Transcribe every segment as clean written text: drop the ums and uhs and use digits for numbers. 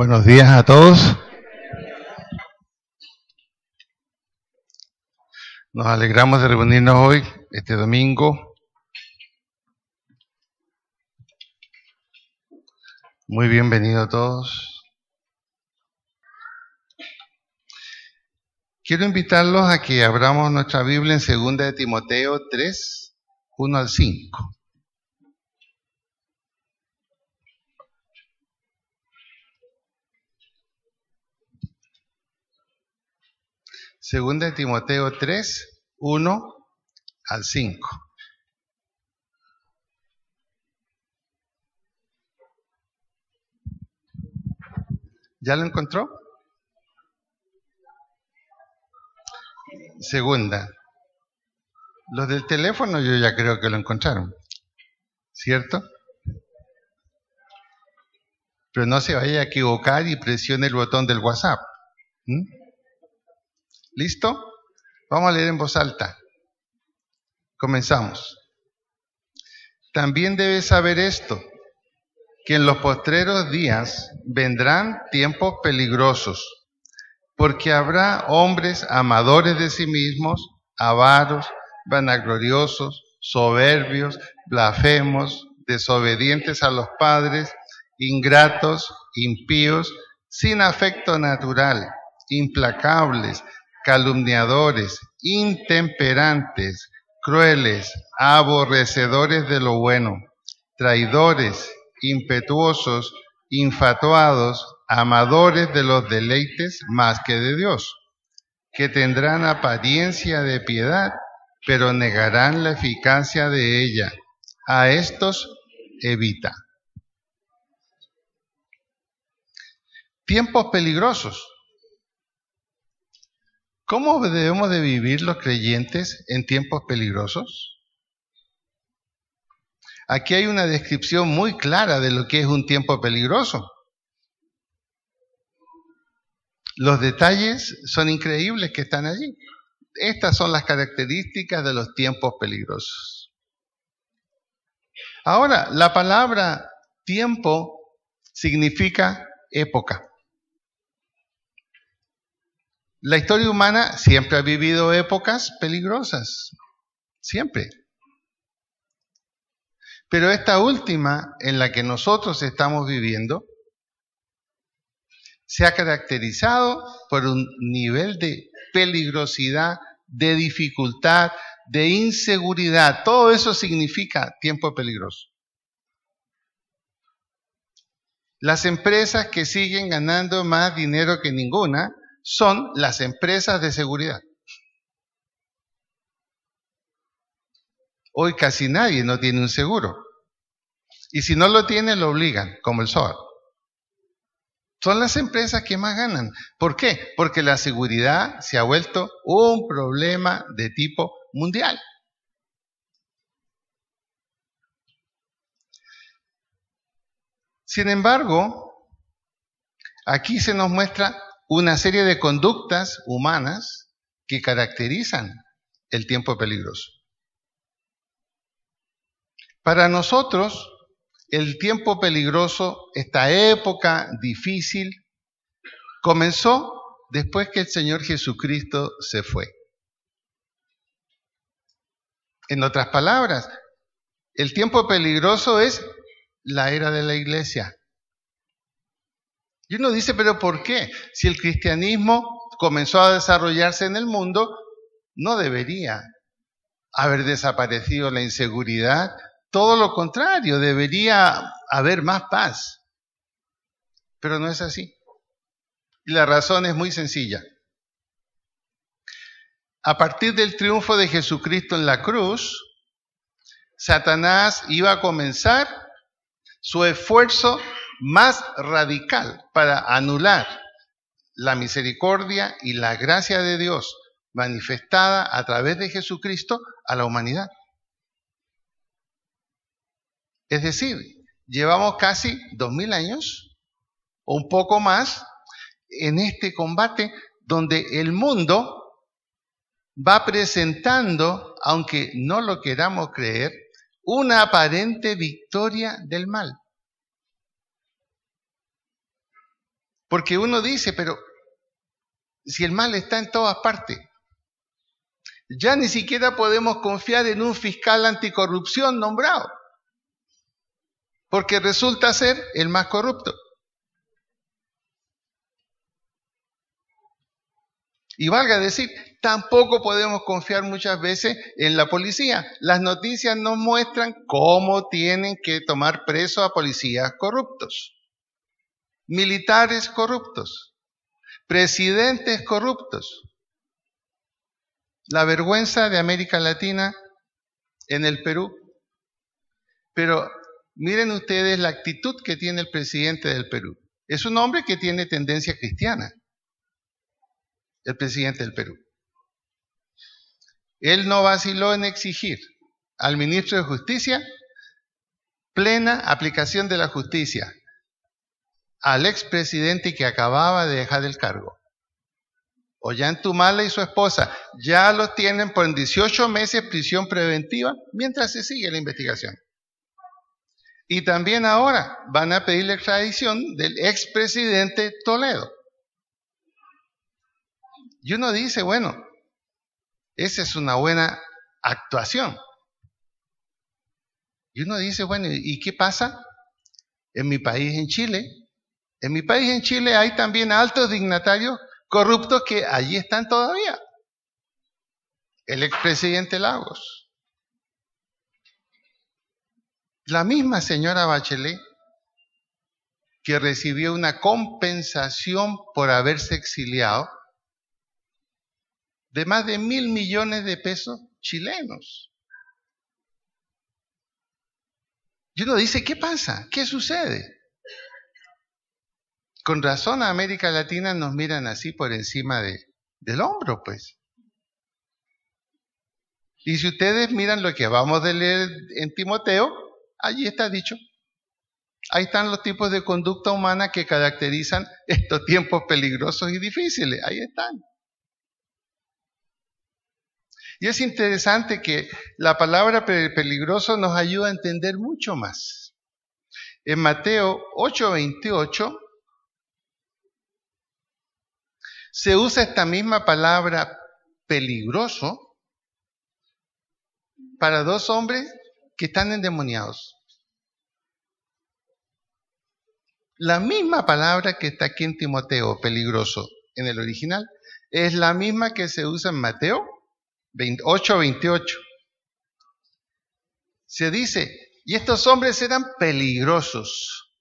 Buenos días a todos. Nos alegramos de reunirnos hoy, este domingo. Muy bienvenidos a todos. Quiero invitarlos a que abramos nuestra Biblia en 2 de Timoteo 3, 1 al 5. Segunda de Timoteo 3, 1 al 5. ¿Ya lo encontró? Segunda. Los del teléfono yo ya creo que lo encontraron, ¿cierto? Pero no se vaya a equivocar y presione el botón del WhatsApp. ¿Listo? Vamos a leer en voz alta. Comenzamos. También debes saber esto, que en los postreros días vendrán tiempos peligrosos, porque habrá hombres amadores de sí mismos, avaros, vanagloriosos, soberbios, blasfemos, desobedientes a los padres, ingratos, impíos, sin afecto natural, implacables, calumniadores, intemperantes, crueles, aborrecedores de lo bueno, traidores, impetuosos, infatuados, amadores de los deleites más que de Dios, que tendrán apariencia de piedad, pero negarán la eficacia de ella. A estos evita. Tiempos peligrosos. ¿Cómo debemos de vivir los creyentes en tiempos peligrosos? Aquí hay una descripción muy clara de lo que es un tiempo peligroso. Los detalles son increíbles que están allí. Estas son las características de los tiempos peligrosos. Ahora, la palabra tiempo significa época. La historia humana siempre ha vivido épocas peligrosas, siempre. Pero esta última, en la que nosotros estamos viviendo, se ha caracterizado por un nivel de peligrosidad, de dificultad, de inseguridad. Todo eso significa tiempo peligroso. Las empresas que siguen ganando más dinero que ninguna son las empresas de seguridad. Hoy casi nadie no tiene un seguro. Y si no lo tiene, lo obligan, como el SOAT. Son las empresas que más ganan. ¿Por qué? Porque la seguridad se ha vuelto un problema de tipo mundial. Sin embargo, aquí se nos muestra una serie de conductas humanas que caracterizan el tiempo peligroso. Para nosotros, el tiempo peligroso, esta época difícil, comenzó después que el Señor Jesucristo se fue. En otras palabras, el tiempo peligroso es la era de la iglesia. Y uno dice, ¿pero por qué? Si el cristianismo comenzó a desarrollarse en el mundo, no debería haber desaparecido la inseguridad. Todo lo contrario, debería haber más paz. Pero no es así. Y la razón es muy sencilla. A partir del triunfo de Jesucristo en la cruz, Satanás iba a comenzar su esfuerzo más radical para anular la misericordia y la gracia de Dios manifestada a través de Jesucristo a la humanidad. Es decir, llevamos casi 2000 años o un poco más en este combate donde el mundo va presentando, aunque no lo queramos creer, una aparente victoria del mal. Porque uno dice, pero si el mal está en todas partes, ya ni siquiera podemos confiar en un fiscal anticorrupción nombrado, porque resulta ser el más corrupto. Y valga decir, tampoco podemos confiar muchas veces en la policía. Las noticias nos muestran cómo tienen que tomar preso a policías corruptos, militares corruptos, presidentes corruptos. La vergüenza de América Latina en el Perú. Pero miren ustedes la actitud que tiene el presidente del Perú. Es un hombre que tiene tendencia cristiana, el presidente del Perú. Él no vaciló en exigir al ministro de Justicia plena aplicación de la justicia al expresidente que acababa de dejar el cargo. Ollantumala y su esposa ya los tienen por 18 meses prisión preventiva mientras se sigue la investigación. Y también ahora van a pedir la extradición del expresidente Toledo. Y uno dice, bueno, esa es una buena actuación. Y uno dice, bueno, ¿y qué pasa en mi país, en Chile? En mi país, en Chile, hay también altos dignatarios corruptos que allí están todavía. El expresidente Lagos. La misma señora Bachelet, que recibió una compensación por haberse exiliado de más de 1.000 millones de pesos chilenos. Y uno dice, ¿qué pasa? ¿Qué sucede? Con razón a América Latina nos miran así por encima del hombro, pues. Y si ustedes miran lo que vamos a leer en Timoteo, allí está dicho. Ahí están los tipos de conducta humana que caracterizan estos tiempos peligrosos y difíciles. Ahí están. Y es interesante que la palabra peligroso nos ayuda a entender mucho más. En Mateo 8:28 se usa esta misma palabra peligroso para dos hombres que están endemoniados. La misma palabra que está aquí en Timoteo, peligroso, en el original, es la misma que se usa en Mateo 8:28. Se dice, y estos hombres eran peligrosos.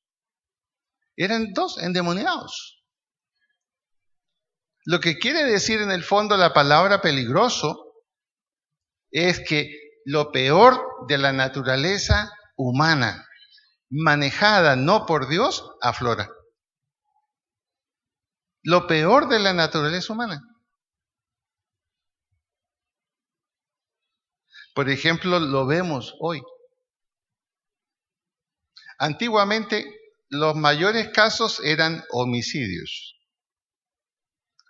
Eran dos endemoniados. Lo que quiere decir en el fondo la palabra peligroso es que lo peor de la naturaleza humana, manejada no por Dios, aflora. Lo peor de la naturaleza humana. Por ejemplo, lo vemos hoy. Antiguamente, los mayores casos eran homicidios.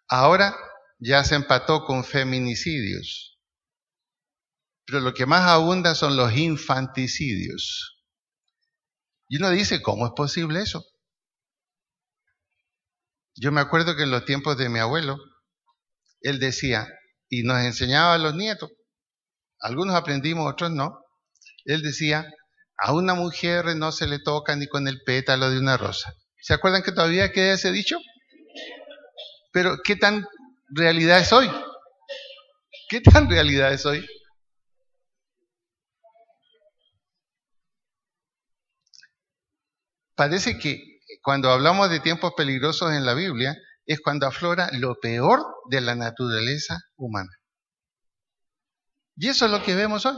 Ahora ya se empató con feminicidios. Pero lo que más abunda son los infanticidios. Y uno dice, ¿cómo es posible eso? Yo me acuerdo que en los tiempos de mi abuelo, él decía, y nos enseñaba a los nietos, algunos aprendimos, otros no, él decía, a una mujer no se le toca ni con el pétalo de una rosa. ¿Se acuerdan que todavía queda ese dicho? Pero ¿qué tan realidad es hoy? ¿Qué tan realidad es hoy? Parece que cuando hablamos de tiempos peligrosos en la Biblia, es cuando aflora lo peor de la naturaleza humana. Y eso es lo que vemos hoy.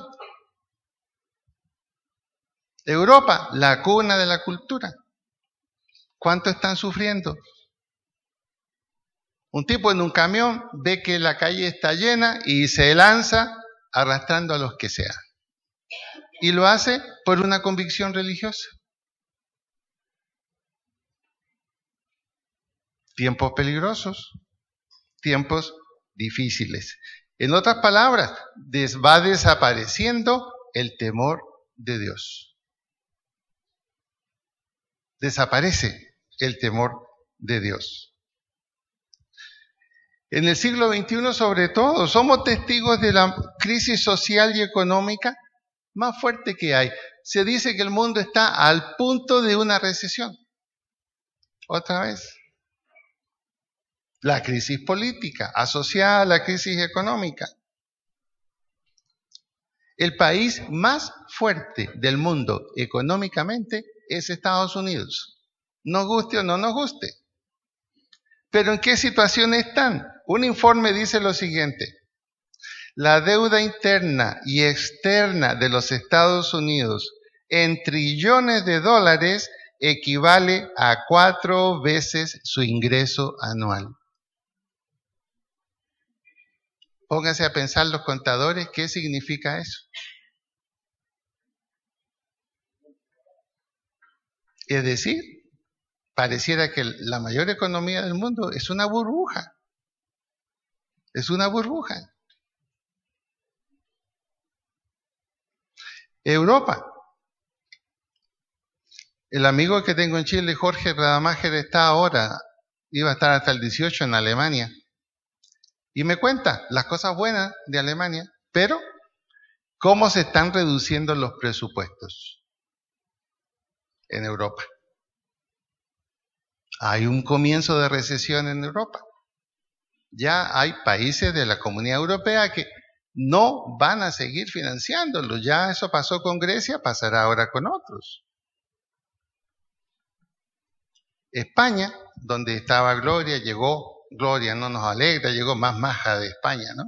Europa, la cuna de la cultura. ¿Cuánto están sufriendo? Un tipo en un camión ve que la calle está llena y se lanza arrastrando a los que sea. Y lo hace por una convicción religiosa. Tiempos peligrosos, tiempos difíciles. En otras palabras, va desapareciendo el temor de Dios. Desaparece el temor de Dios. En el siglo XXI, sobre todo, somos testigos de la crisis social y económica más fuerte que hay. Se dice que el mundo está al punto de una recesión. Otra vez. La crisis política asociada a la crisis económica. El país más fuerte del mundo económicamente es Estados Unidos. Nos guste o no nos guste. Pero ¿en qué situación están? Un informe dice lo siguiente. La deuda interna y externa de los Estados Unidos en trillones de dólares equivale a 4 veces su ingreso anual. Pónganse a pensar los contadores, ¿qué significa eso? Es decir, pareciera que la mayor economía del mundo es una burbuja. Es una burbuja. Europa. El amigo que tengo en Chile, Jorge Rademacher, está ahora, iba a estar hasta el 18 en Alemania. Y me cuenta las cosas buenas de Alemania, pero cómo se están reduciendo los presupuestos en Europa. Hay un comienzo de recesión en Europa. Ya hay países de la Comunidad Europea que no van a seguir financiándolo. Ya eso pasó con Grecia, pasará ahora con otros. España, donde estaba Gloria, llegó, Gloria no nos alegra, llegó más maja de España, ¿no?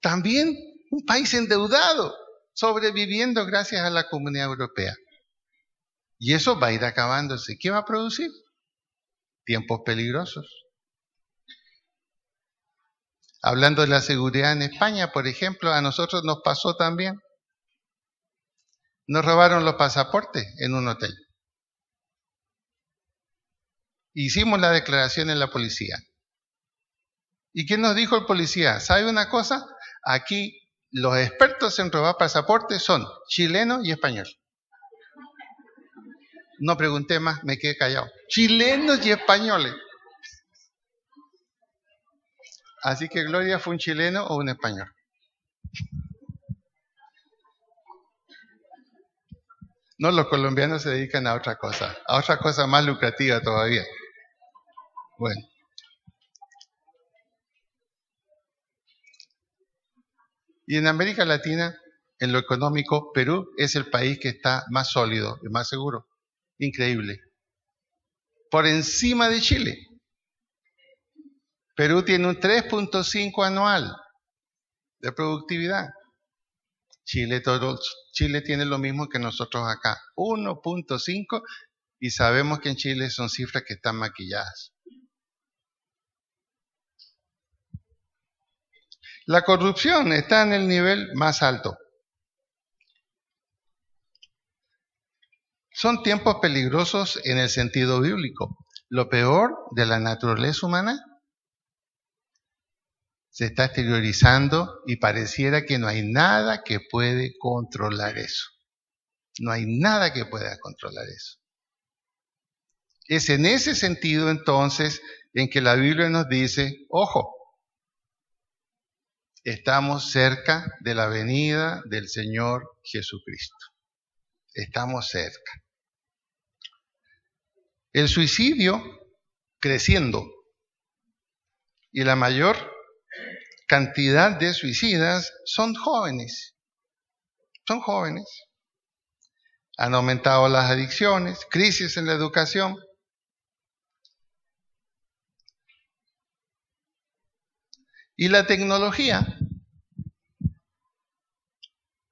También un país endeudado, sobreviviendo gracias a la Comunidad Europea. Y eso va a ir acabándose. ¿Qué va a producir? Tiempos peligrosos. Hablando de la seguridad en España, por ejemplo, a nosotros nos pasó también. Nos robaron los pasaportes en un hotel. Hicimos la declaración en la policía. ¿Y qué nos dijo el policía? ¿Sabe una cosa? Aquí los expertos en robar pasaportes son chilenos y españoles. No pregunté más, me quedé callado. Chilenos y españoles. Así que Gloria fue un chileno o un español. No, los colombianos se dedican a otra cosa más lucrativa todavía. Bueno. Y en América Latina, en lo económico, Perú es el país que está más sólido y más seguro. Increíble. Por encima de Chile. Perú tiene un 3.5 anual de productividad. Chile tiene lo mismo que nosotros acá, 1.5, y sabemos que en Chile son cifras que están maquilladas. La corrupción está en el nivel más alto. Son tiempos peligrosos en el sentido bíblico. Lo peor de la naturaleza humana se está exteriorizando y pareciera que no hay nada que puede controlar eso. No hay nada que pueda controlar eso. Es en ese sentido entonces en que la Biblia nos dice, ojo, estamos cerca de la venida del Señor Jesucristo. Estamos cerca. El suicidio creciendo y la mayor cantidad de suicidas son jóvenes. Son jóvenes. Han aumentado las adicciones, crisis en la educación. Y la tecnología,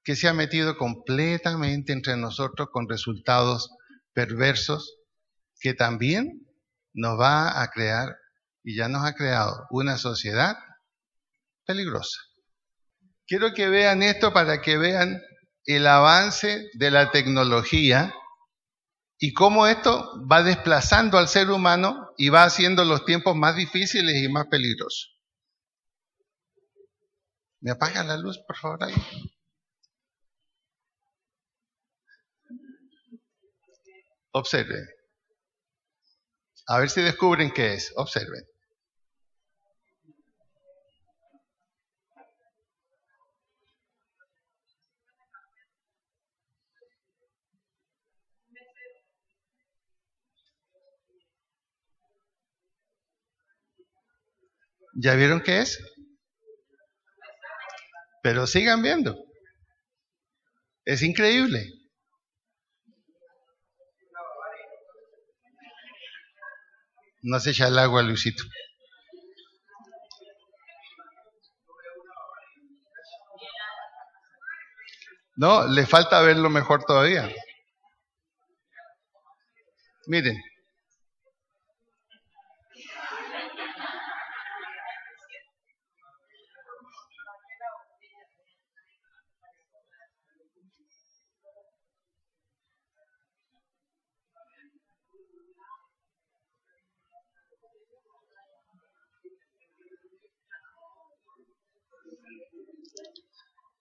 que se ha metido completamente entre nosotros con resultados perversos, que también nos va a crear, y ya nos ha creado, una sociedad peligrosa. Quiero que vean esto para que vean el avance de la tecnología y cómo esto va desplazando al ser humano y va haciendo los tiempos más difíciles y más peligrosos. ¿Me apaga la luz, por favor, ahí? Observen. A ver si descubren qué es. Observen. ¿Ya vieron qué es? Pero sigan viendo. Es increíble. No se echa el agua, Luisito. No, le falta verlo mejor todavía. Miren.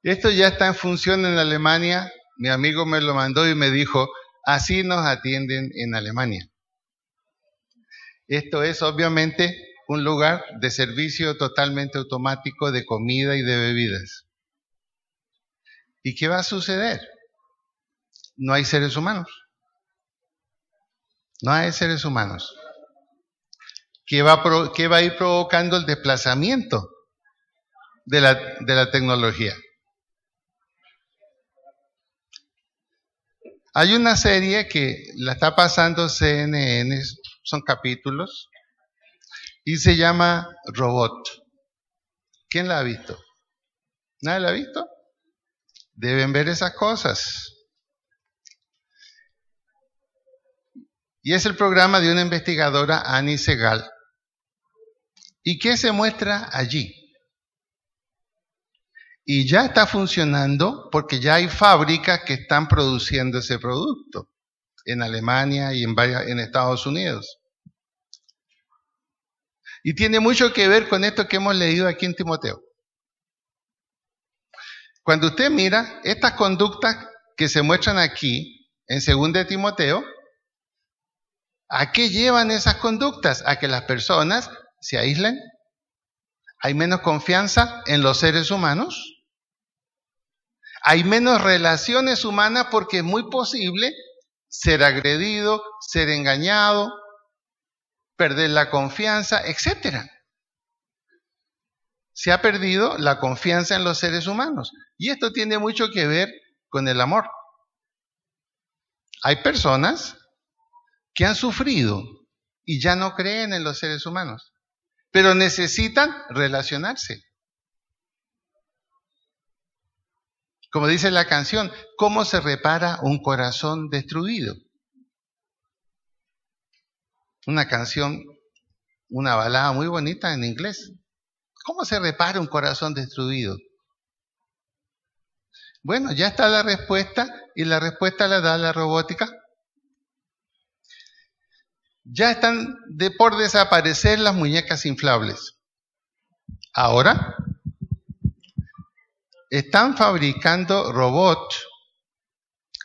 Esto ya está en función en Alemania. Mi amigo me lo mandó y me dijo, así nos atienden en Alemania. Esto es obviamente un lugar de servicio totalmente automático de comida y de bebidas. ¿Y qué va a suceder? No hay seres humanos. No hay seres humanos. ¿Qué va a ir provocando el desplazamiento de la tecnología? Hay una serie que la está pasando CNN, son capítulos, y se llama Robot. ¿Quién la ha visto? ¿Nadie la ha visto? Deben ver esas cosas. Y es el programa de una investigadora, Annie Segal. ¿Y qué se muestra allí? Y ya está funcionando porque ya hay fábricas que están produciendo ese producto en Alemania y en Estados Unidos. Y tiene mucho que ver con esto que hemos leído aquí en Timoteo. Cuando usted mira estas conductas que se muestran aquí en 2 Timoteo, ¿a qué llevan esas conductas? A que las personas se aíslen. Hay menos confianza en los seres humanos. Hay menos relaciones humanas porque es muy posible ser agredido, ser engañado, perder la confianza, etc. Se ha perdido la confianza en los seres humanos. Y esto tiene mucho que ver con el amor. Hay personas que han sufrido y ya no creen en los seres humanos, pero necesitan relacionarse. Como dice la canción, ¿cómo se repara un corazón destruido? Una canción, una balada muy bonita en inglés. ¿Cómo se repara un corazón destruido? Bueno, ya está la respuesta y la respuesta la da la robótica. Ya están por desaparecer las muñecas inflables. Ahora están fabricando robots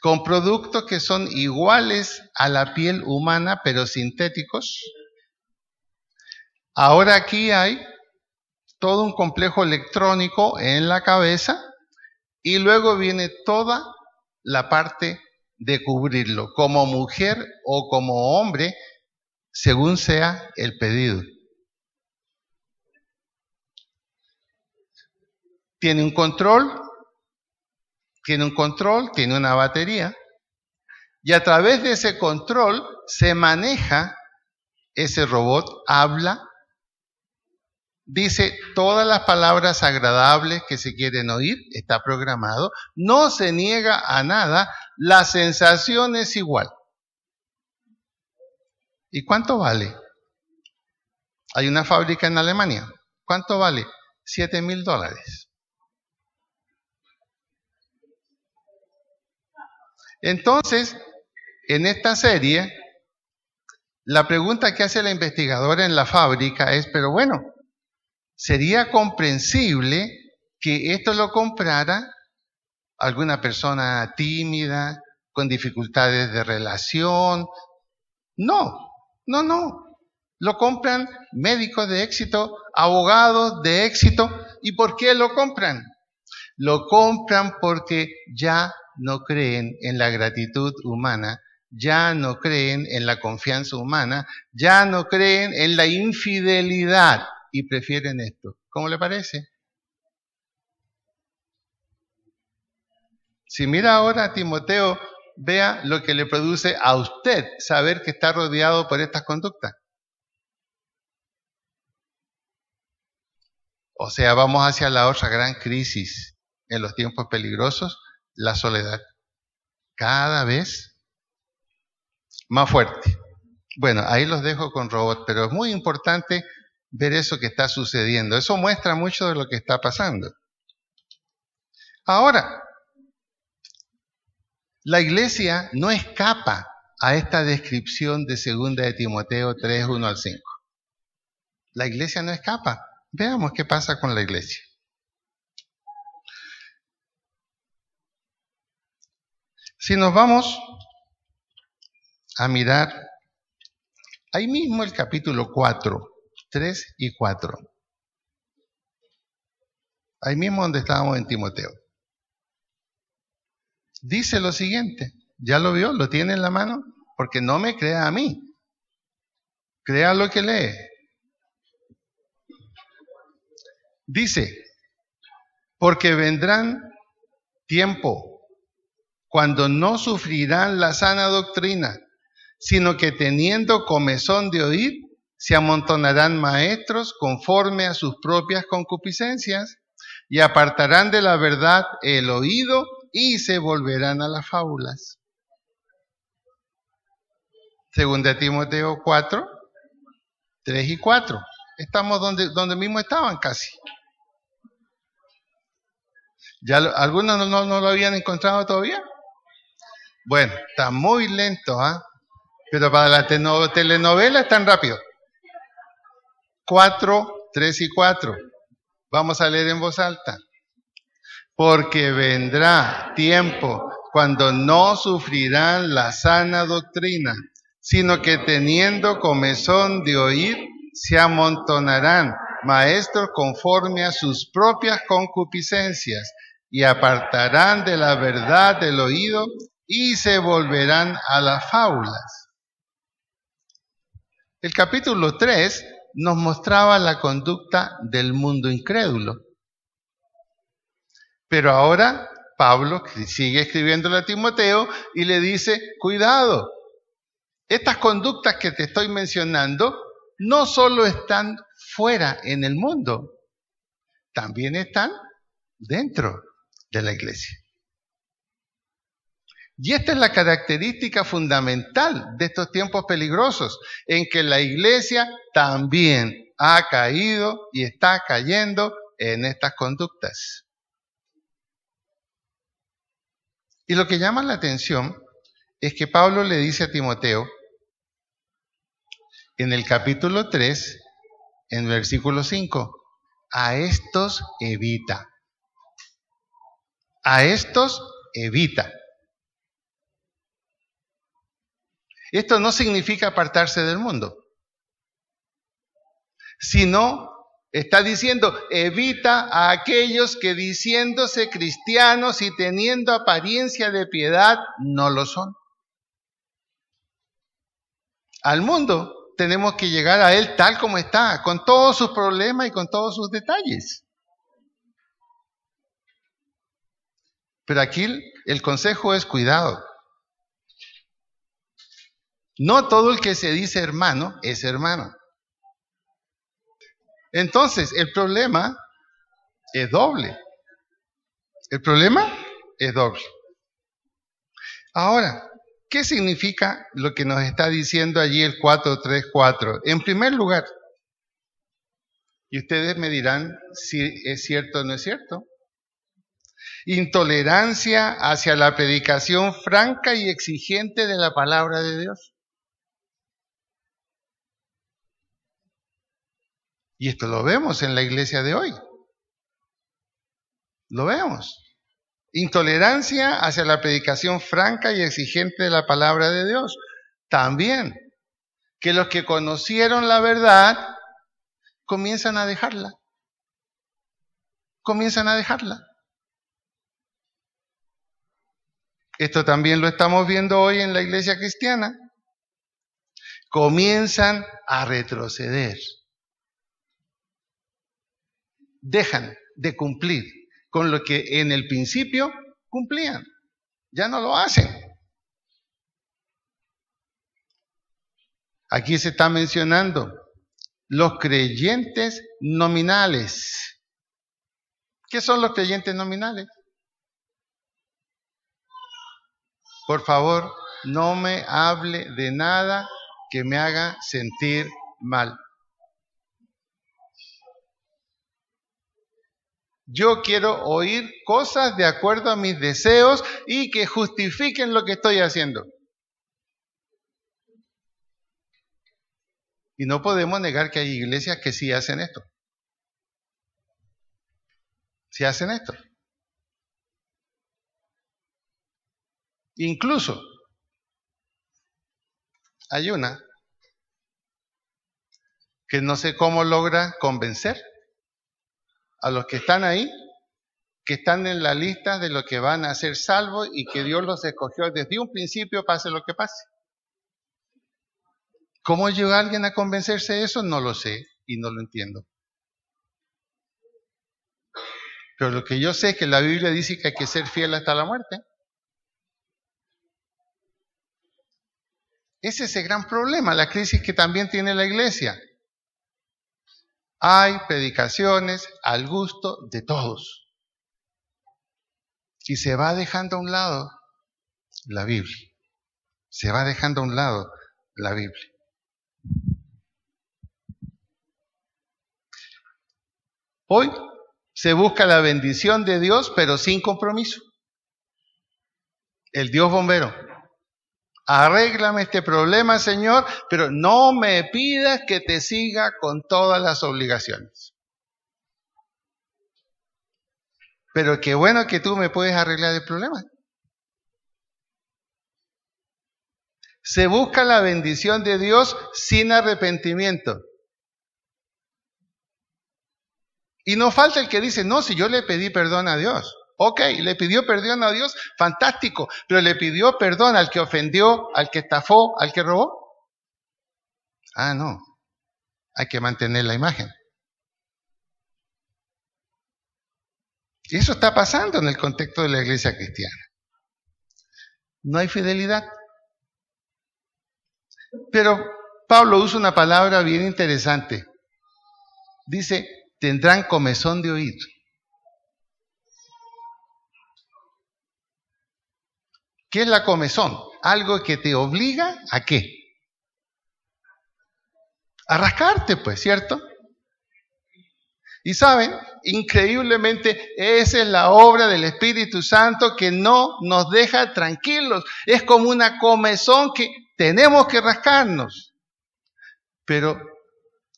con productos que son iguales a la piel humana, pero sintéticos. Ahora aquí hay todo un complejo electrónico en la cabeza y luego viene toda la parte de cubrirlo, como mujer o como hombre, según sea el pedido. Tiene un control, tiene una batería, y a través de ese control se maneja ese robot, habla, dice todas las palabras agradables que se quieren oír, está programado, no se niega a nada, la sensación es igual. ¿Y cuánto vale? Hay una fábrica en Alemania. ¿Cuánto vale? $7,000. Entonces, en esta serie, la pregunta que hace la investigadora en la fábrica es, pero bueno, ¿sería comprensible que esto lo comprara alguna persona tímida, con dificultades de relación? No. Lo compran médicos de éxito, abogados de éxito. ¿Y por qué lo compran? Lo compran porque ya no creen en la gratitud humana, ya no creen en la confianza humana, ya no creen en la infidelidad y prefieren esto. ¿Cómo le parece? Si mira ahora a Timoteo, vea lo que le produce a usted saber que está rodeado por estas conductas. O sea, vamos hacia la otra gran crisis en los tiempos peligrosos, la soledad. Cada vez más fuerte. Bueno, ahí los dejo con Robot, pero es muy importante ver eso que está sucediendo. Eso muestra mucho de lo que está pasando. Ahora, la iglesia no escapa a esta descripción de 2 de Timoteo 3, 1 al 5. La iglesia no escapa. Veamos qué pasa con la iglesia. Si nos vamos a mirar ahí mismo el capítulo 4, 3 y 4. Ahí mismo donde estábamos en Timoteo. Dice lo siguiente, ¿ya lo vio? ¿Lo tiene en la mano? Porque no me crea a mí. Crea lo que lee. Dice, porque vendrán tiempo cuando no sufrirán la sana doctrina, sino que teniendo comezón de oír, se amontonarán maestros conforme a sus propias concupiscencias y apartarán de la verdad el oído y se volverán a las fábulas. 2 de Timoteo 4, 3 y 4. Estamos donde mismo estaban casi. ¿Ya algunos no lo habían encontrado todavía? Bueno, está muy lento, ¿ah? Pero para la telenovela es tan rápido. 4, 3 y 4. Vamos a leer en voz alta. Porque vendrá tiempo cuando no sufrirán la sana doctrina, sino que teniendo comezón de oír, se amontonarán maestros conforme a sus propias concupiscencias y apartarán de la verdad el oído y se volverán a las fábulas. El capítulo 3 nos mostraba la conducta del mundo incrédulo. Pero ahora Pablo sigue escribiéndole a Timoteo y le dice, cuidado, estas conductas que te estoy mencionando no solo están fuera en el mundo, también están dentro de la iglesia. Y esta es la característica fundamental de estos tiempos peligrosos, en que la iglesia también ha caído y está cayendo en estas conductas. Y lo que llama la atención es que Pablo le dice a Timoteo, en el capítulo 3, en versículo 5, a estos evita. A estos evita. Esto no significa apartarse del mundo, sino está diciendo, evita a aquellos que diciéndose cristianos y teniendo apariencia de piedad, no lo son. Al mundo tenemos que llegar a él tal como está, con todos sus problemas y con todos sus detalles. Pero aquí el consejo es cuidado. No todo el que se dice hermano es hermano. Entonces, el problema es doble. El problema es doble. Ahora, ¿qué significa lo que nos está diciendo allí el 4.3.4? En primer lugar, y ustedes me dirán si es cierto o no es cierto, intolerancia hacia la predicación franca y exigente de la palabra de Dios. Y esto lo vemos en la iglesia de hoy. Lo vemos. Intolerancia hacia la predicación franca y exigente de la palabra de Dios. También. que los que conocieron la verdad comienzan a dejarla. Comienzan a dejarla. Esto también lo estamos viendo hoy en la iglesia cristiana. Comienzan a retroceder. Dejan de cumplir con lo que en el principio cumplían. Ya no lo hacen. Aquí se está mencionando los creyentes nominales. ¿Qué son los creyentes nominales? Por favor, no me hable de nada que me haga sentir mal. Yo quiero oír cosas de acuerdo a mis deseos y que justifiquen lo que estoy haciendo. Y no podemos negar que hay iglesias que sí hacen esto. Sí hacen esto. Incluso hay una que no sé cómo logra convencer a los que están ahí, que están en la lista de los que van a ser salvos y que Dios los escogió desde un principio, pase lo que pase. ¿Cómo llega alguien a convencerse de eso? No lo sé y no lo entiendo. Pero lo que yo sé es que la Biblia dice que hay que ser fiel hasta la muerte. Ese es el gran problema, la crisis que también tiene la iglesia. Hay predicaciones al gusto de todos. Y se va dejando a un lado la Biblia. Se va dejando a un lado la Biblia. Hoy se busca la bendición de Dios, pero sin compromiso. El Dios bombero. Arréglame este problema, Señor, pero no me pidas que te siga con todas las obligaciones. Pero qué bueno que tú me puedes arreglar el problema. Se busca la bendición de Dios sin arrepentimiento. Y no falta el que dice, no, si yo le pedí perdón a Dios. Ok, le pidió perdón a Dios, fantástico, pero le pidió perdón al que ofendió, al que estafó, al que robó. Ah, no, hay que mantener la imagen. Y eso está pasando en el contexto de la iglesia cristiana. No hay fidelidad. Pero Pablo usa una palabra bien interesante. Dice, tendrán comezón de oír. ¿Qué es la comezón? Algo que te obliga ¿a qué? A rascarte, pues, ¿cierto? Y saben, increíblemente, esa es la obra del Espíritu Santo que no nos deja tranquilos. Es como una comezón que tenemos que rascarnos. Pero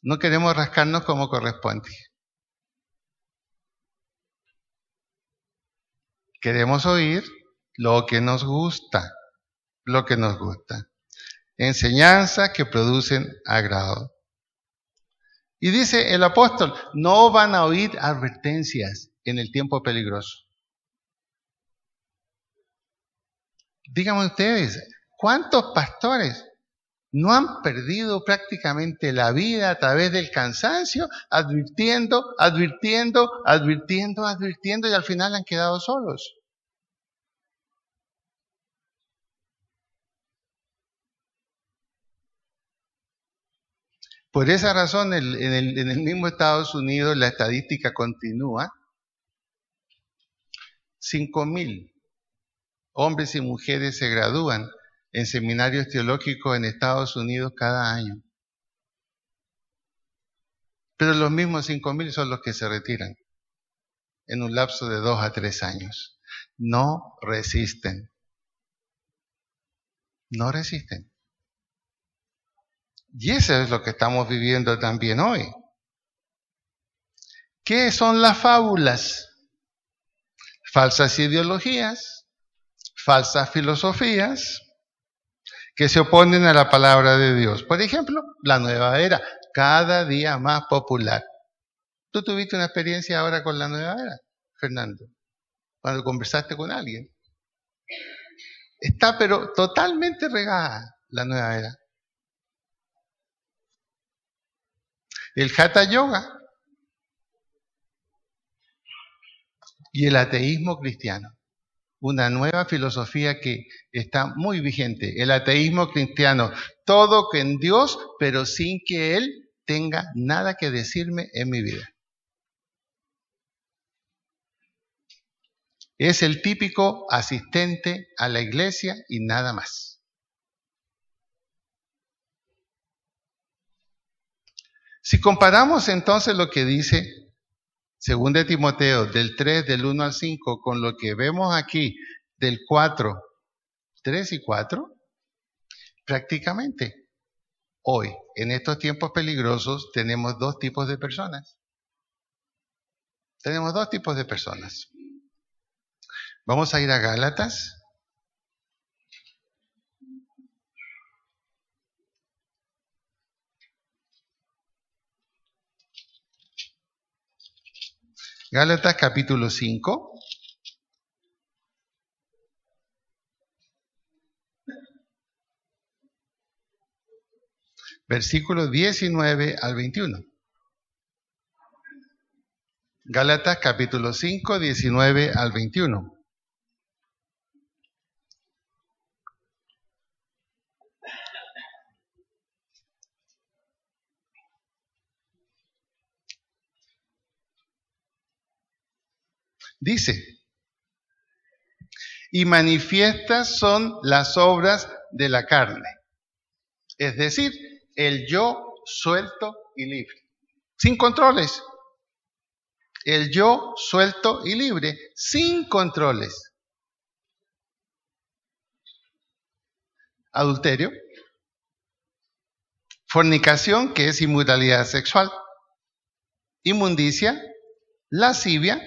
no queremos rascarnos como corresponde. Queremos oír lo que nos gusta, lo que nos gusta. Enseñanzas que producen agrado. Y dice el apóstol, no van a oír advertencias en el tiempo peligroso. Díganme ustedes, ¿cuántos pastores no han perdido prácticamente la vida a través del cansancio, advirtiendo, y al final han quedado solos? Por esa razón, en el mismo Estados Unidos, la estadística continúa. 5,000 hombres y mujeres se gradúan en seminarios teológicos en Estados Unidos cada año. Pero los mismos 5,000 son los que se retiran en un lapso de 2 a 3 años. No resisten. No resisten. Y eso es lo que estamos viviendo también hoy. ¿Qué son las fábulas? Falsas ideologías, falsas filosofías, que se oponen a la palabra de Dios. Por ejemplo, la nueva era, cada día más popular. ¿Tú tuviste una experiencia ahora con la nueva era, Fernando? Cuando conversaste con alguien. Está pero totalmente regada la nueva era. El Hatha Yoga y el ateísmo cristiano. Una nueva filosofía que está muy vigente. El ateísmo cristiano, todo en Dios, pero sin que Él tenga nada que decirme en mi vida. Es el típico asistente a la iglesia y nada más. Si comparamos entonces lo que dice 2 Timoteo del 3, del 1 al 5, con lo que vemos aquí del 4, 3 y 4, prácticamente hoy, en estos tiempos peligrosos, tenemos dos tipos de personas. Tenemos dos tipos de personas. Vamos a ir a Gálatas. Gálatas capítulo 5. Versículos 19 al 21. Gálatas capítulo 5, 19 al 21. Dice, y manifiestas son las obras de la carne, es decir, el yo suelto y libre, sin controles. El yo suelto y libre, sin controles. Adulterio, fornicación, que es inmoralidad sexual, inmundicia, lascivia,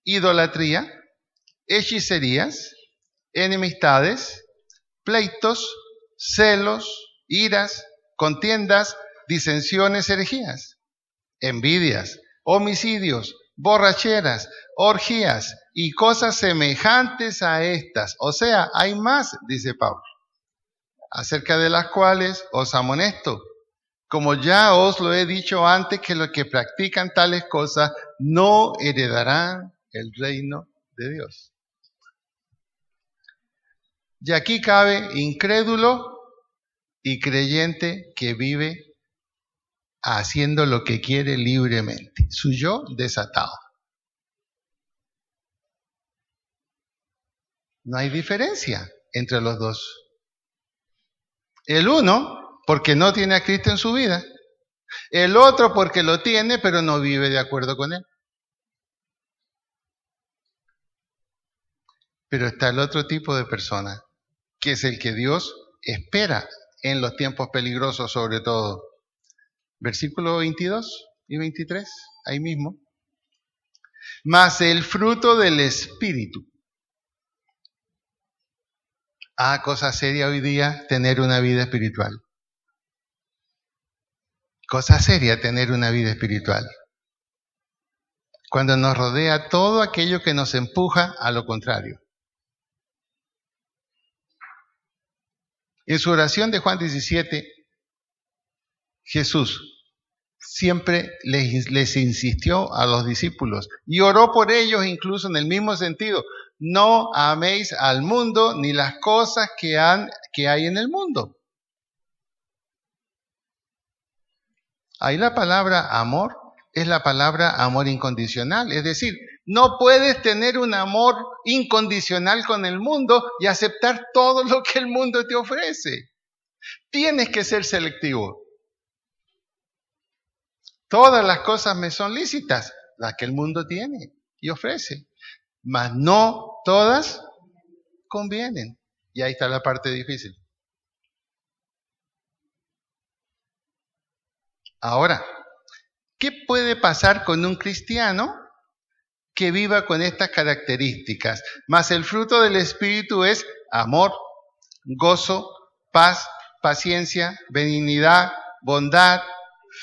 idolatría, hechicerías, enemistades, pleitos, celos, iras, contiendas, disensiones, herejías, envidias, homicidios, borracheras, orgías y cosas semejantes a estas. O sea, hay más, dice Pablo, acerca de las cuales os amonesto, como ya os lo he dicho antes, que los que practican tales cosas no heredarán el reino de Dios. Y aquí cabe incrédulo y creyente que vive haciendo lo que quiere libremente, su yo desatado. No hay diferencia entre los dos. El uno, porque no tiene a Cristo en su vida. El otro, porque lo tiene, pero no vive de acuerdo con Él. Pero está el otro tipo de persona, que es el que Dios espera en los tiempos peligrosos sobre todo. Versículo 22 y 23, ahí mismo. Mas el fruto del Espíritu. Cosa seria hoy día tener una vida espiritual. Cosa seria tener una vida espiritual. Cuando nos rodea todo aquello que nos empuja a lo contrario. En su oración de Juan 17, Jesús siempre les insistió a los discípulos y oró por ellos incluso en el mismo sentido. No améis al mundo ni las cosas que hay en el mundo. Ahí la palabra amor es la palabra amor incondicional. Es decir, no puedes tener un amor incondicional con el mundo y aceptar todo lo que el mundo te ofrece. Tienes que ser selectivo. Todas las cosas me son lícitas, las que el mundo tiene y ofrece, mas no todas convienen. Y ahí está la parte difícil. Ahora, ¿qué puede pasar con un cristiano que viva con estas características? Mas el fruto del Espíritu es amor, gozo, paz, paciencia, benignidad, bondad,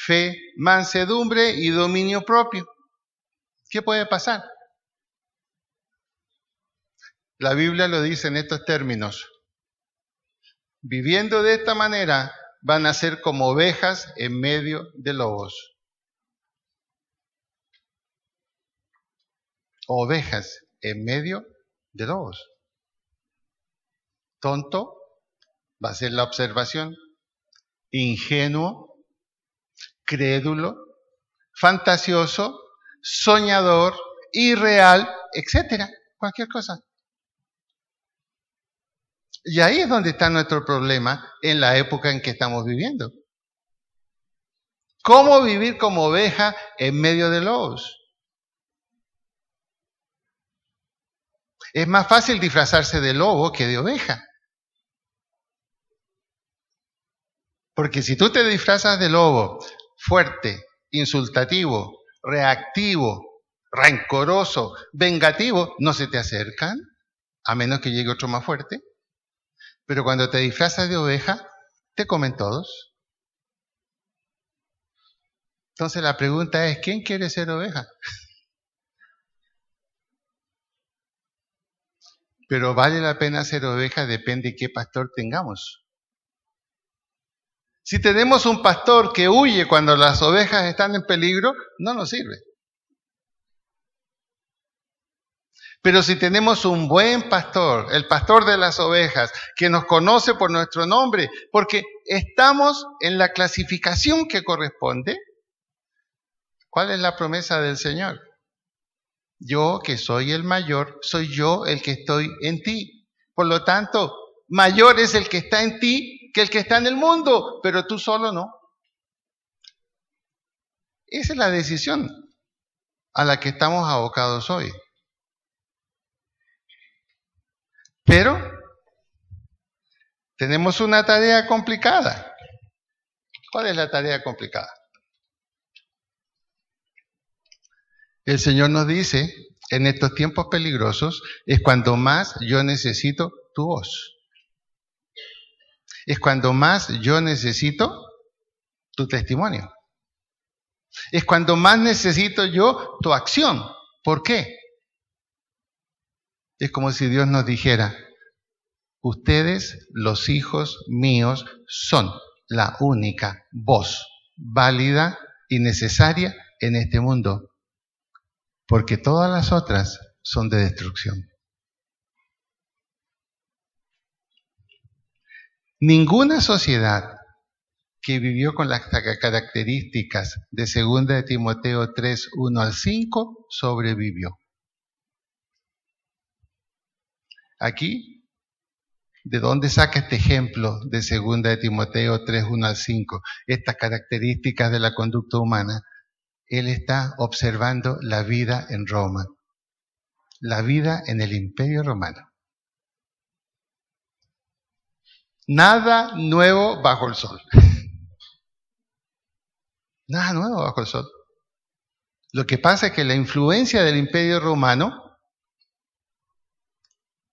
fe, mansedumbre y dominio propio. ¿Qué puede pasar? La Biblia lo dice en estos términos. Viviendo de esta manera, van a ser como ovejas en medio de lobos. Ovejas en medio de lobos. Tonto va a ser la observación. Ingenuo, crédulo, fantasioso, soñador, irreal, etcétera, cualquier cosa. Y ahí es donde está nuestro problema en la época en que estamos viviendo. ¿Cómo vivir como oveja en medio de lobos? Es más fácil disfrazarse de lobo que de oveja. Porque si tú te disfrazas de lobo, fuerte, insultativo, reactivo, rencoroso, vengativo, no se te acercan, a menos que llegue otro más fuerte. Pero cuando te disfrazas de oveja, te comen todos. Entonces la pregunta es, ¿quién quiere ser oveja? Pero vale la pena ser oveja, depende de qué pastor tengamos. Si tenemos un pastor que huye cuando las ovejas están en peligro, no nos sirve. Pero si tenemos un buen pastor, el pastor de las ovejas, que nos conoce por nuestro nombre, porque estamos en la clasificación que corresponde, ¿cuál es la promesa del Señor? Yo, que soy el mayor, soy yo el que estoy en ti. Por lo tanto, mayor es el que está en ti que el que está en el mundo, pero tú solo no. Esa es la decisión a la que estamos abocados hoy. Pero tenemos una tarea complicada. ¿Cuál es la tarea complicada? El Señor nos dice, en estos tiempos peligrosos, es cuando más yo necesito tu voz. Es cuando más yo necesito tu testimonio. Es cuando más necesito yo tu acción. ¿Por qué? Es como si Dios nos dijera, ustedes, los hijos míos, son la única voz válida y necesaria en este mundo, porque todas las otras son de destrucción. Ninguna sociedad que vivió con las características de 2 de Timoteo 3, 1 al 5, sobrevivió. Aquí, ¿de dónde saca este ejemplo de 2 de Timoteo 3, 1 al 5? Estas características de la conducta humana. Él está observando la vida en Roma, la vida en el Imperio Romano. Nada nuevo bajo el sol. Nada nuevo bajo el sol. Lo que pasa es que la influencia del Imperio Romano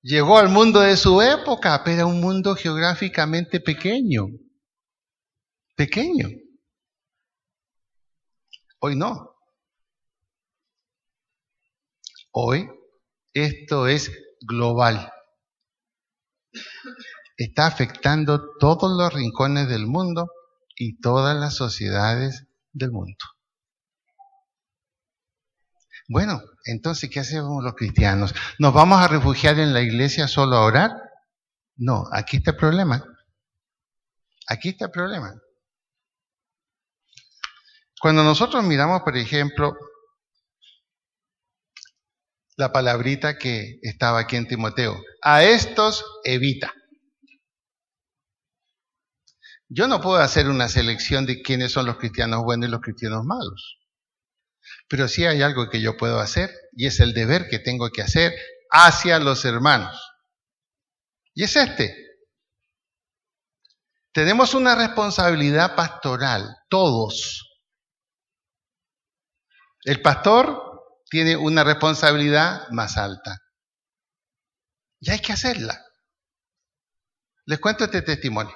llegó al mundo de su época, pero era un mundo geográficamente pequeño. Pequeño. Hoy no. Hoy esto es global. Está afectando todos los rincones del mundo y todas las sociedades del mundo. Bueno, entonces, ¿qué hacemos los cristianos? ¿Nos vamos a refugiar en la iglesia solo a orar? No, aquí está el problema. Aquí está el problema. Cuando nosotros miramos, por ejemplo, la palabrita que estaba aquí en Timoteo, a estos evita. Yo no puedo hacer una selección de quiénes son los cristianos buenos y los cristianos malos. Pero sí hay algo que yo puedo hacer, y es el deber que tengo que hacer hacia los hermanos. Y es este. Tenemos una responsabilidad pastoral, todos. El pastor tiene una responsabilidad más alta. Y hay que hacerla. Les cuento este testimonio.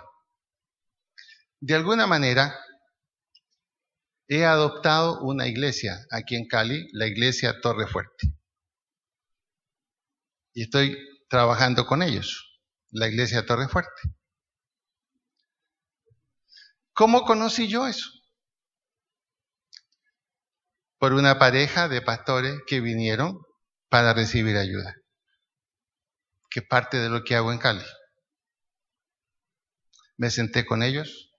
De alguna manera, he adoptado una iglesia aquí en Cali, la iglesia Torre Fuerte. Y estoy trabajando con ellos, la iglesia Torre Fuerte. ¿Cómo conocí yo eso? Por una pareja de pastores que vinieron para recibir ayuda, que es parte de lo que hago en Cali. Me senté con ellos.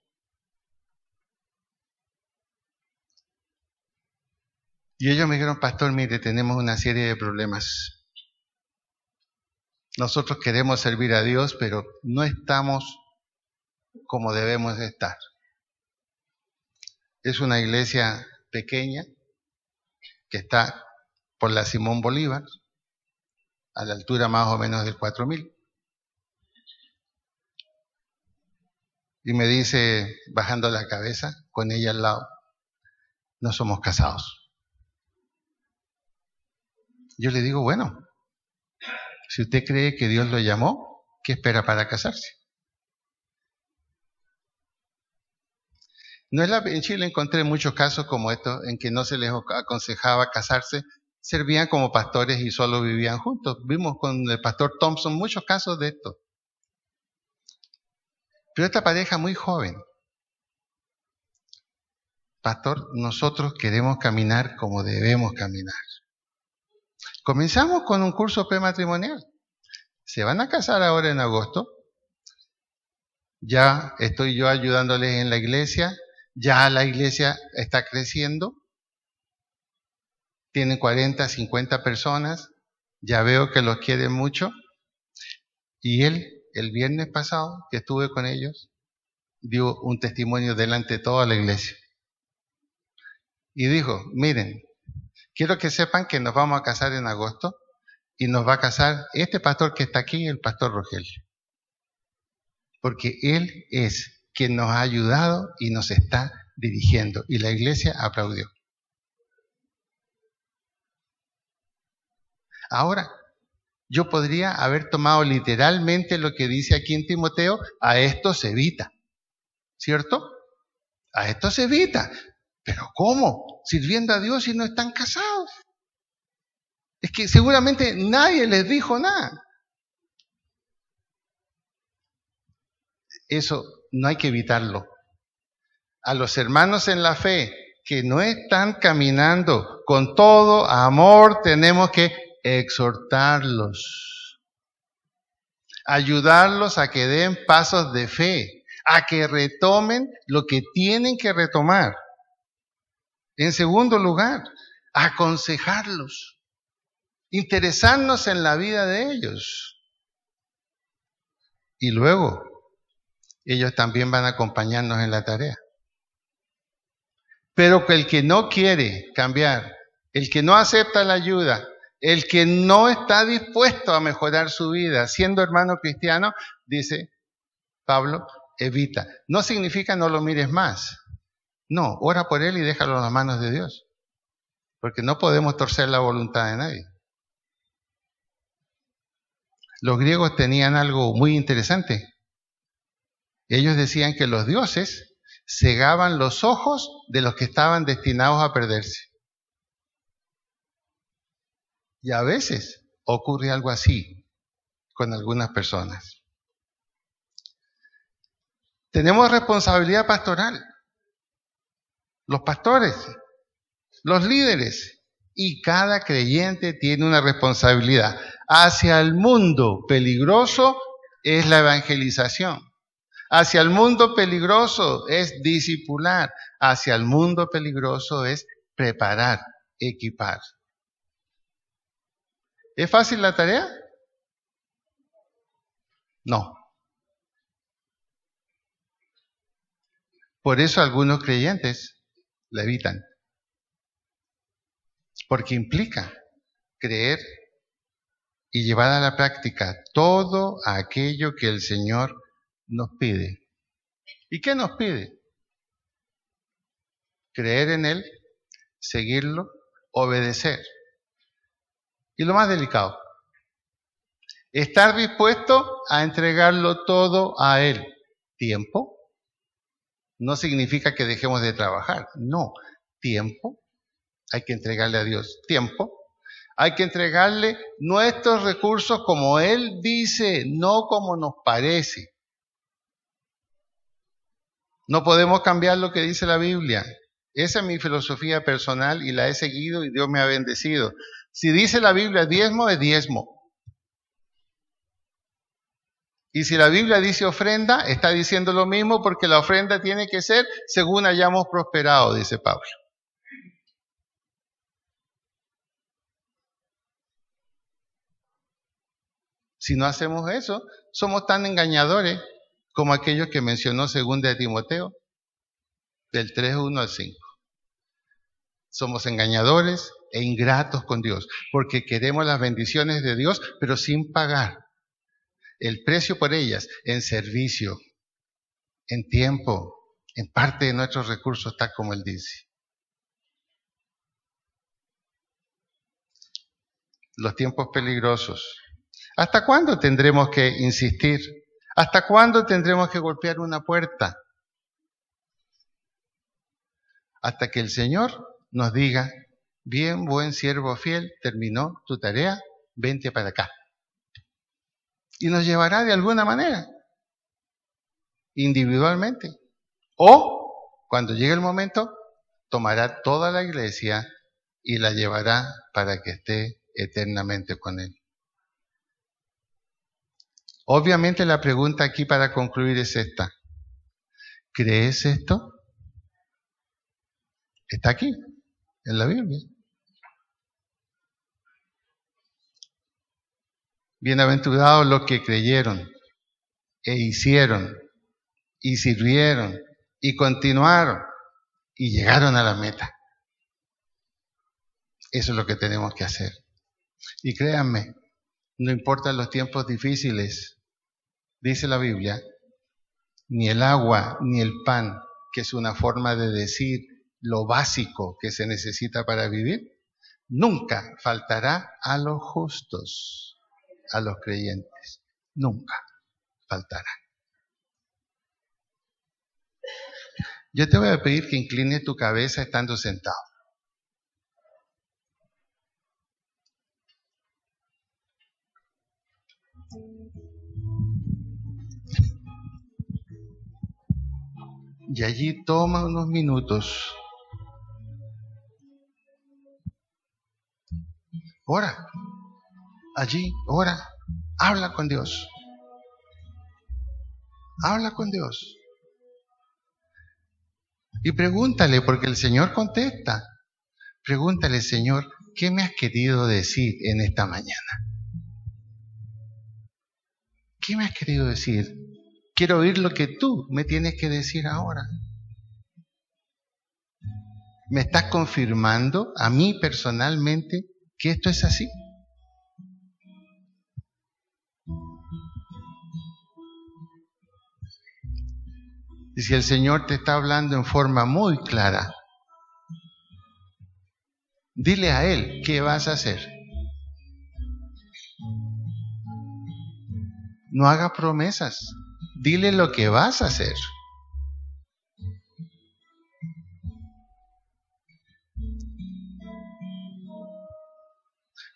Y ellos me dijeron, pastor, mire, tenemos una serie de problemas. Nosotros queremos servir a Dios, pero no estamos como debemos estar. Es una iglesia pequeña que está por la Simón Bolívar, a la altura más o menos del 4000. Y me dice, bajando la cabeza, con ella al lado, no somos casados. Yo le digo, bueno, si usted cree que Dios lo llamó, ¿qué espera para casarse? En Chile encontré muchos casos como estos en que no se les aconsejaba casarse, servían como pastores y solo vivían juntos. Vimos con el pastor Thompson muchos casos de esto. Pero esta pareja muy joven, pastor, nosotros queremos caminar como debemos caminar. Comenzamos con un curso prematrimonial. Se van a casar ahora en agosto. Ya estoy yo ayudándoles en la iglesia. Ya la iglesia está creciendo. Tienen 40, 50 personas. Ya veo que los quieren mucho. Y él, el viernes pasado, que estuve con ellos, dio un testimonio delante de toda la iglesia. Y dijo, miren, quiero que sepan que nos vamos a casar en agosto y nos va a casar este pastor que está aquí, el pastor Rogelio. Porque él es quien nos ha ayudado y nos está dirigiendo. Y la iglesia aplaudió. Ahora, yo podría haber tomado literalmente lo que dice aquí en Timoteo, a esto se evita. ¿Cierto? A esto se evita. ¿Pero cómo? Sirviendo a Dios y no están casados. Es que seguramente nadie les dijo nada. Eso no hay que evitarlo. A los hermanos en la fe que no están caminando con todo amor, tenemos que exhortarlos, ayudarlos a que den pasos de fe, a que retomen lo que tienen que retomar. En segundo lugar, aconsejarlos, interesarnos en la vida de ellos. Y luego, ellos también van a acompañarnos en la tarea. Pero que el que no quiere cambiar, el que no acepta la ayuda, el que no está dispuesto a mejorar su vida siendo hermano cristiano, dice Pablo, evita. No significa no lo mires más. No, ora por él y déjalo en las manos de Dios. Porque no podemos torcer la voluntad de nadie. Los griegos tenían algo muy interesante. Ellos decían que los dioses cegaban los ojos de los que estaban destinados a perderse. Y a veces ocurre algo así con algunas personas. Tenemos responsabilidad pastoral. Los pastores, los líderes y cada creyente tiene una responsabilidad. Hacia el mundo peligroso es la evangelización. Hacia el mundo peligroso es discipular. Hacia el mundo peligroso es preparar, equipar. ¿Es fácil la tarea? No. Por eso algunos creyentes la evitan. Porque implica creer y llevar a la práctica todo aquello que el Señor nos pide. ¿Y qué nos pide? Creer en Él, seguirlo, obedecer. Y lo más delicado, estar dispuesto a entregarlo todo a Él. Tiempo, no significa que dejemos de trabajar. No, tiempo, hay que entregarle a Dios tiempo. Hay que entregarle nuestros recursos como Él dice, no como nos parece. No podemos cambiar lo que dice la Biblia. Esa es mi filosofía personal y la he seguido y Dios me ha bendecido. Si dice la Biblia diezmo, es diezmo. Y si la Biblia dice ofrenda, está diciendo lo mismo porque la ofrenda tiene que ser según hayamos prosperado, dice Pablo. Si no hacemos eso, somos tan engañadores como aquellos que mencionó 2 de Timoteo, del 3:1 al 5. Somos engañadores e ingratos con Dios, porque queremos las bendiciones de Dios, pero sin pagar el precio por ellas, en servicio, en tiempo, en parte de nuestros recursos, tal como Él dice. Los tiempos peligrosos. ¿Hasta cuándo tendremos que insistir? ¿Hasta cuándo tendremos que golpear una puerta? Hasta que el Señor nos diga, bien, buen siervo fiel, terminó tu tarea, vente para acá. Y nos llevará de alguna manera, individualmente. O, cuando llegue el momento, tomará toda la iglesia y la llevará para que esté eternamente con Él. Obviamente la pregunta aquí para concluir es esta. ¿Crees esto? Está aquí, en la Biblia. Bienaventurados los que creyeron e hicieron y sirvieron y continuaron y llegaron a la meta. Eso es lo que tenemos que hacer. Y créanme, no importan los tiempos difíciles, dice la Biblia, ni el agua ni el pan, que es una forma de decir lo básico que se necesita para vivir, nunca faltará a los justos, a los creyentes. Nunca faltará. Yo te voy a pedir que inclines tu cabeza estando sentado. Y allí toma unos minutos. Ora. Allí, ora. Habla con Dios. Habla con Dios. Y pregúntale, porque el Señor contesta. Pregúntale, Señor, ¿qué me has querido decir en esta mañana? ¿Qué me has querido decir? Quiero oír lo que tú me tienes que decir ahora. ¿Me estás confirmando a mí personalmente que esto es así? Y si el Señor te está hablando en forma muy clara, dile a Él qué vas a hacer. No hagas promesas. Dile lo que vas a hacer.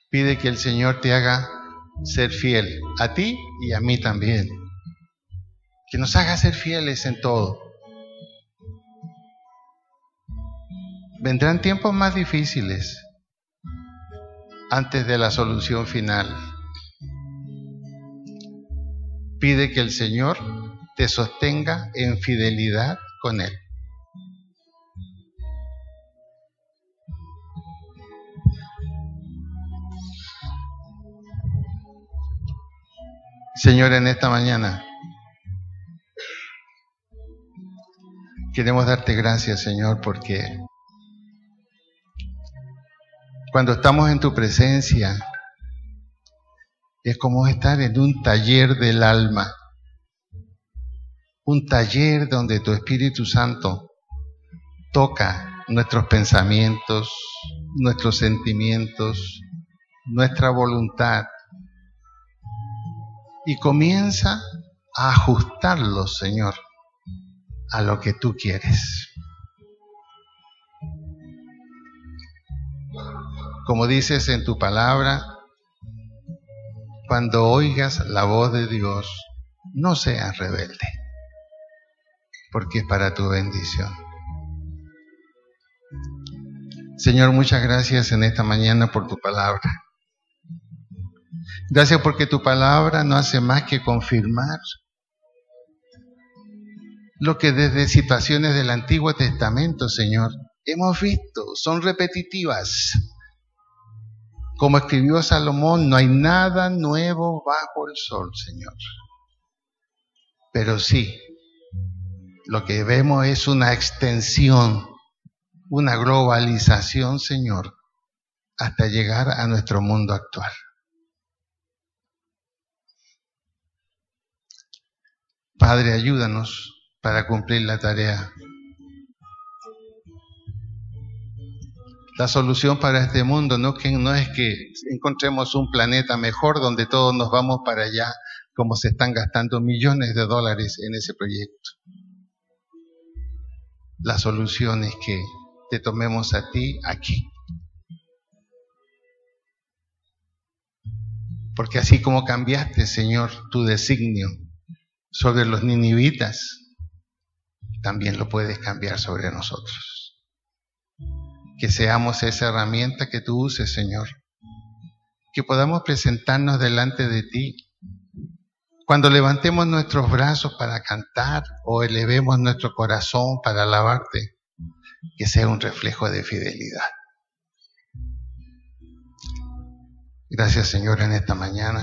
Pide que el Señor te haga ser fiel, a ti y a mí también. Que nos haga ser fieles en todo. Vendrán tiempos más difíciles antes de la solución final. Pide que el Señor te sostenga en fidelidad con Él. Señor, en esta mañana queremos darte gracias, Señor, porque cuando estamos en tu presencia es como estar en un taller del alma, un taller donde tu Espíritu Santo toca nuestros pensamientos, nuestros sentimientos, nuestra voluntad y comienza a ajustarlos, Señor, a lo que tú quieres. Como dices en tu palabra, cuando oigas la voz de Dios, no seas rebelde, porque es para tu bendición. Señor, muchas gracias en esta mañana por tu palabra. Gracias porque tu palabra no hace más que confirmar lo que desde situaciones del Antiguo Testamento, Señor, hemos visto. Son repetitivas. Como escribió Salomón, no hay nada nuevo bajo el sol, Señor. Pero sí, lo que vemos es una extensión, una globalización, Señor, hasta llegar a nuestro mundo actual. Padre, ayúdanos para cumplir la tarea. La solución para este mundo no es que encontremos un planeta mejor donde todos nos vamos para allá, como se están gastando millones de dólares en ese proyecto. La solución es que te tomemos a ti aquí. Porque así como cambiaste, Señor, tu designio sobre los ninivitas, también lo puedes cambiar sobre nosotros. Que seamos esa herramienta que tú uses, Señor. Que podamos presentarnos delante de ti. Cuando levantemos nuestros brazos para cantar o elevemos nuestro corazón para alabarte, que sea un reflejo de fidelidad. Gracias, Señor, en esta mañana.